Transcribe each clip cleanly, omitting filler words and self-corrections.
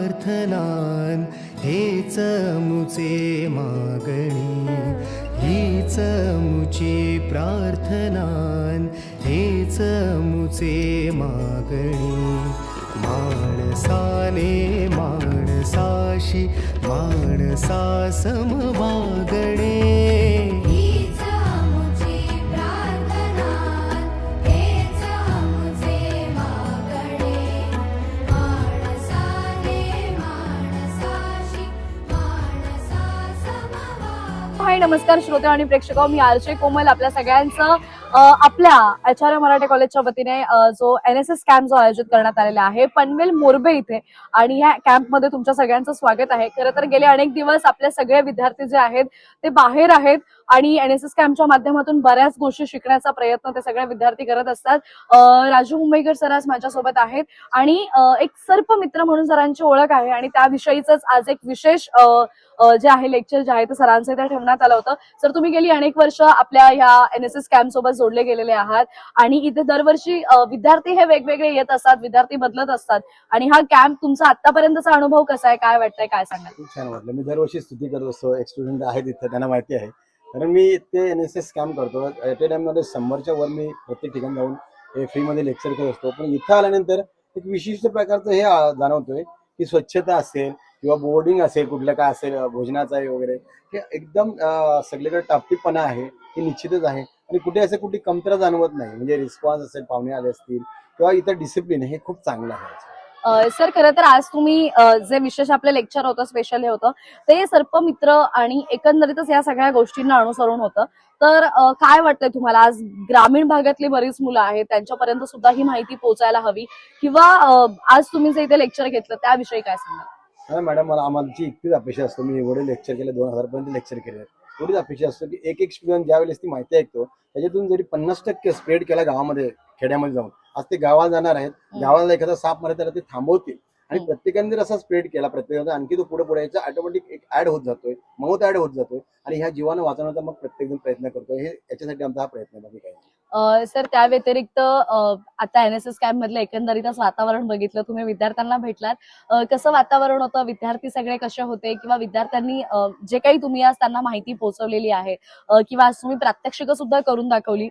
प्रार्थनान हेच मुचे मागणी, हीच मुची प्रार्थनान हेच मुचे मागणी. माणसाने माणसाशी माणसा समवागणे, हाय नमस्कार श्रोते आणि प्रेक्षक, मी आरजे कोमल आपल्या सगळ्यांचं आपल्या आचार्य मराठे कॉलेजच्या वतीने जो NSS कॅम्प जो आयोजित करण्यात आलेला आहे पनवेल मोरबे इथे, आणि ह्या कॅम्पमध्ये तुमच्या सगळ्यांचं स्वागत आहे. खरं तर गेले अनेक दिवस आपले सगळे विद्यार्थी जे आहेत ते बाहेर आहेत आणि NSS कॅम्पच्या माध्यमातून बऱ्याच गोष्टी शिकण्याचा प्रयत्न ते सगळे विद्यार्थी करत असतात. राजू मुंबईकर सर आज माझ्यासोबत आहेत आणि एक सर्प मित्र म्हणून सरांची ओळख आहे आणि त्याविषयीच आज एक विशेष जे आहे लेक्चर जे आहे ते सरांचं इथे ठेवण्यात आलं होतं. सर, तुम्ही गेली अनेक वर्ष आपल्या ह्या NSS कॅम्प सोबत जोडले गेलेले आहात आणि इथे दरवर्षी विद्यार्थी हे वेगवेगळे येत असतात, विद्यार्थी बदलत असतात, आणि हा कॅम्प तुमचा आतापर्यंतचा अनुभव कसा आहे, काय वाटतंय, काय सांगाल? खूप छान वाटलं. मी दरवर्षी स्तुती करत असतो. एक स्टुडंट आहे तिथे, त्यांना माहिती आहे, कारण मी ते NSS कॅम्प करतो. ॲट ए टाइममध्ये 100च्या वर मी प्रत्येक ठिकाणी जाऊन हे फ्रीमध्ये लेक्चर करत असतो. पण इथं आल्यानंतर एक विशिष्ट प्रकारचं हे जाणवतोय की स्वच्छता असेल किंवा बोर्डिंग असेल, कुठलं काय असेल, भोजनाचं आहे वगैरे, हे एकदम सगळीकडे टापटीपणा आहे हे निश्चितच आहे. आणि कुठे असं कुठे कमतरता जाणवत नाही. म्हणजे रिस्पॉन्स असेल, पाहुणे आले असतील किंवा इतर डिसिप्लिन, हे खूप चांगलं आहे. सर, खरं तर आज तुम्ही जे विशेष आपलं लेक्चर होतं, स्पेशल हे होतं ते सर्पमित्र आणि एकंदरीतच या सगळ्या गोष्टींना अनुसरून होतं. तर काय वाटतंय तुम्हाला, आज ग्रामीण भागातली बरीच मुलं आहेत, त्यांच्यापर्यंत सुद्धा ही माहिती पोहोचायला हवी, किंवा आज तुम्ही जे इथे लेक्चर घेतलं त्याविषयी काय सांगाल? मॅडम, मला आम्हाला इतकीच अपेक्षा असतो. मी एवढे लेक्चर केले, 2000 पर्यंत लेक्चर केले, एवढीच अपेक्षा असतो की एक स्टुडंट ज्या वेळेस ती माहिती ऐकतो त्याच्यातून जरी 50% स्प्रेड केला गावामध्ये, खेड्यामध्ये जाऊन, आज ते गावात जाणार आहेत, गावाला एखादा साप मारत त्याला ते थांबवतील, आणि प्रत्येकाने जर असा स्प्रेड केला प्रत्येकाचा, आणखी तो पुढे याचा ऑटोमॅटिक एक ऍड होत जातोय, मौत ऍड होत जातोय, आणि ह्या जीवानं वाचवण्याचा मग प्रत्येकजण प्रयत्न करतोय. हे याच्यासाठी आमचा हा प्रयत्न आहे, बाकी काही नाही. सर, त्या व्यतिरिक्त आता NSS कॅम्प मधलं एकंदरीतच वातावरण बघितलं, तुम्ही विद्यार्थ्यांना भेटलात, कसं वातावरण होतं, विद्यार्थी सगळे कसे होते, किंवा विद्यार्थ्यांनी जे काही तुम्ही आज त्यांना माहिती पोहोचवलेली आहे किंवा आज तुम्ही प्रात्यक्षिक सुद्धा करून दाखवली,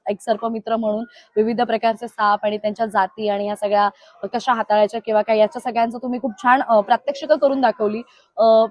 एक सर्पमित्र म्हणून विविध प्रकारचे साप आणि त्यांच्या जाती आणि ह्या सगळ्या कशा हाताळायच्या किंवा काय, याच्या सगळ्यांचं तुम्ही खूप छान प्रात्यक्षिक करून दाखवली,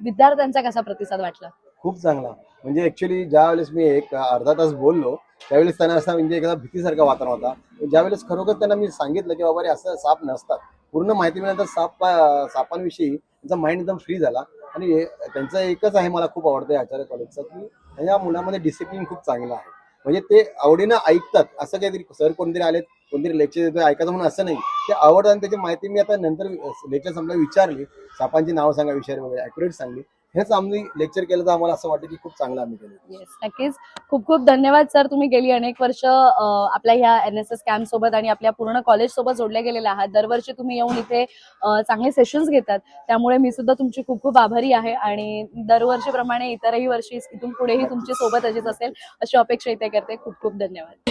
विद्यार्थ्यांचा कसा प्रतिसाद वाटला? खूप चांगला. म्हणजे ऍक्च्युली ज्या वेळेस मी एक अर्धा तास बोललो त्यावेळेस त्यांना असा म्हणजे एखादा भीतीसारखं वातावरण होता. ज्यावेळेस खरोखर त्यांना मी सांगितलं की बाबा रे असं साप नसतात, पूर्ण माहिती मिळाल्यानंतर सापांविषयी त्यांचा माइंड एकदम फ्री झाला. आणि त्यांचं एकच आहे, मला खूप आवडतं आचार्य कॉलेजचं, की त्यांच्या मुलामध्ये डिसिप्लिन खूप चांगलं आहे. म्हणजे ते आवडीनं ऐकतात. असं काहीतरी सर कोणतरी आलेत, कोणतरी लेक्चर देतोय, ऐकायचं म्हणून असं नाही, ते आवडतं. आणि त्याची माहिती मी आता नंतर लेक्चर संपला विचारली, सापांची नावं सांगा, विषय वगैरे ॲक्युरेट सांगली. हेच आम्ही लेक्चर केलं तर आम्हाला असं वाटतं की खूप चांगलं आम्ही केलं. येस, नक्कीच. खूप खूप धन्यवाद सर. तुम्ही गेली अनेक वर्ष आपल्या ह्या NSS कॅम्प सोबत आणि आपल्या पूर्ण कॉलेज सोबत जोडले गेलेले आहात. दरवर्षी तुम्ही येऊन इथे चांगले सेशन्स घेतात, त्यामुळे मी सुद्धा तुमची खूप खूप आभारी आहे, आणि दरवर्षीप्रमाणे इतरही वर्षी इथून पुढेही तुमची सोबत अशीच असेल अशी अपेक्षा इथे करते. खूप खूप धन्यवाद.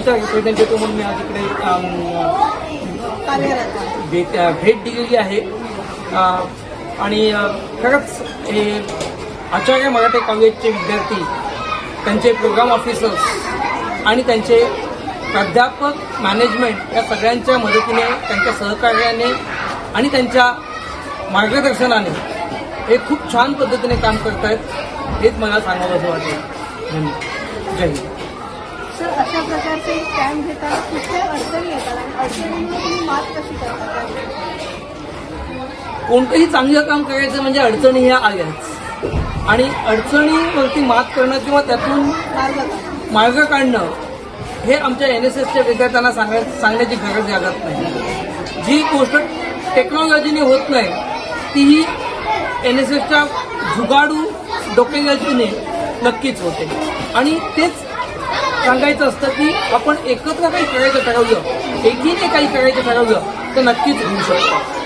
भेट दिलेली आहे आणि खरंच हे आचार्य मराठे कॉलेजचे विद्यार्थी, त्यांचे प्रोग्राम ऑफिसर्स आणि त्यांचे प्राध्यापक, मॅनेजमेंट या सगळ्यांच्या मदतीने, त्यांच्या सहकार्याने आणि त्यांच्या मार्गदर्शनाने हे खूप छान पद्धतीने काम करत आहेत, हेच मला सांगावं असं वाटेल. धन्यवाद. जय हिंद. सर, अशा प्रकारचे कॅम्प घेताना कुठल्या अडचणी येतात आणि अडचणींवर तुम्ही मात कशी करता? कोणतंही चांगलं काम करायचं म्हणजे अडचणी ह्या आल्याच, आणि अडचणीवरती मात करणं किंवा त्यातून मार्ग काढणं हे आमच्या NSSच्या विद्यार्थ्यांना सांगण्याची गरज लागत नाही. जी गोष्ट टेक्नॉलॉजीने होत नाही तीही NSSच्या जुगाडू डोकेबाजीने नक्कीच होते. आणि तेच सांगायचं असतं की आपण एकत्र काही करायचं ठरवलं, एकीने काही करायचं ठरवलं तर नक्कीच होऊ शकतं.